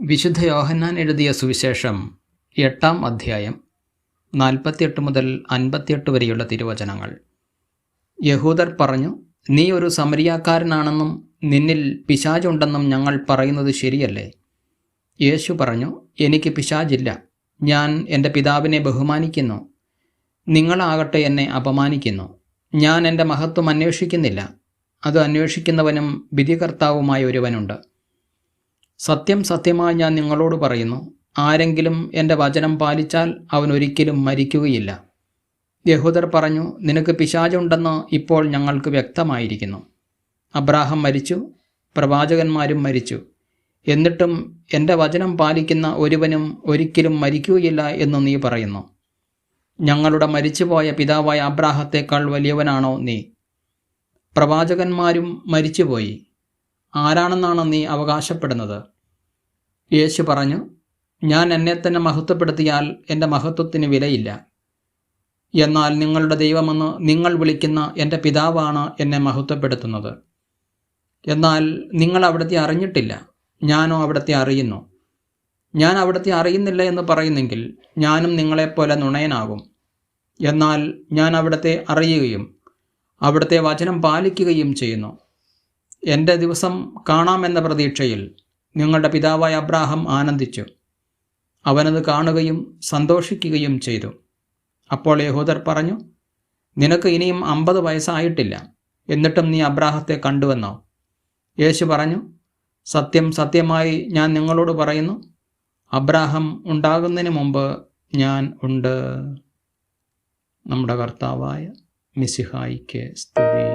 വിശുദ്ധ യോഹന്നാൻ എഴുതിയ സുവിശേഷം 8-ാം അധ്യായം 48 മുതൽ 58 വരെയുള്ള തിരുവചനങ്ങൾ. യഹൂദർ പറഞ്ഞു, നീ ഒരു സമരിയാക്കാരനാണെന്നും നിന്നിൽ പിശാചുണ്ടെന്നും ഞങ്ങൾ പറയുന്നത് ശരിയല്ലേ? യേശു പറഞ്ഞു, എനിക്ക് പിശാചില്ല. ഞാൻ എൻ്റെ പിതാവിനെ ബഹുമാനിക്കുന്നു. നിങ്ങളാകട്ടെ എന്നെ അപമാനിക്കുന്നു. ഞാൻ എൻ്റെ മഹത്വം അന്വേഷിക്കുന്നില്ല. അത് അന്വേഷിക്കുന്നവനും വിധികർത്താവുമായ ഒരുവനുണ്ട്. സത്യം സത്യമായി ഞാൻ നിങ്ങളോട് പറയുന്നു, ആരെങ്കിലും എൻ്റെ വചനം പാലിച്ചാൽ അവൻ ഒരിക്കലും മരിക്കുകയില്ല. യഹൂദർ പറഞ്ഞു, നിനക്ക് പിശാചുണ്ടെന്ന് ഇപ്പോൾ ഞങ്ങൾക്ക് വ്യക്തമായിരിക്കുന്നു. അബ്രാഹാം മരിച്ചു, പ്രവാചകന്മാരും മരിച്ചു. എന്നിട്ടും എൻ്റെ വചനം പാലിക്കുന്ന ഒരുവനും ഒരിക്കലും മരിക്കുകയില്ല എന്ന് നീ പറയുന്നു. ഞങ്ങളുടെ മരിച്ചുപോയ പിതാവായ അബ്രാഹത്തേക്കാൾ വലിയവനാണോ നീ? പ്രവാചകന്മാരും മരിച്ചുപോയി. ആരാണെന്നാണ് നീ അവകാശപ്പെടുന്നത്? യേശു പറഞ്ഞു, ഞാൻ എന്നെ തന്നെ മഹത്വപ്പെടുത്തിയാൽ എൻ്റെ മഹത്വത്തിന് വിലയില്ല. എന്നാൽ നിങ്ങളുടെ ദൈവമെന്ന് നിങ്ങൾ വിളിക്കുന്ന എൻ്റെ പിതാവാണ് എന്നെ മഹത്വപ്പെടുത്തുന്നത്. എന്നാൽ നിങ്ങൾ അവിടുത്തെ അറിഞ്ഞിട്ടില്ല, ഞാനോ അവിടുത്തെ അറിയുന്നു. ഞാൻ അവിടുത്തെ അറിയുന്നില്ല എന്ന് പറയുന്നെങ്കിൽ ഞാനും നിങ്ങളെപ്പോലെ നുണയനാകും. എന്നാൽ ഞാൻ അവിടുത്തെ അറിയുകയും അവിടുത്തെ വചനം പാലിക്കുകയും ചെയ്യുന്നു. എൻ്റെ ദിവസം കാണാമെന്ന പ്രതീക്ഷയിൽ നിങ്ങളുടെ പിതാവായ അബ്രാഹാം ആനന്ദിച്ചു. അവനത് കാണുകയും സന്തോഷിക്കുകയും ചെയ്തു. അപ്പോൾ യഹൂദർ പറഞ്ഞു, നിനക്ക് ഇനിയും 50 വയസ്സായിട്ടില്ല, എന്നിട്ടും നീ അബ്രാഹത്തെ കണ്ടുവെന്നോ? യേശു പറഞ്ഞു, സത്യം സത്യമായി ഞാൻ നിങ്ങളോട് പറയുന്നു, അബ്രാഹാം ഉണ്ടാകുന്നതിന് മുമ്പ് ഞാൻ ഉണ്ട്. നമ്മുടെ കർത്താവായ മിശിഹായിക്ക് സ്തുതി.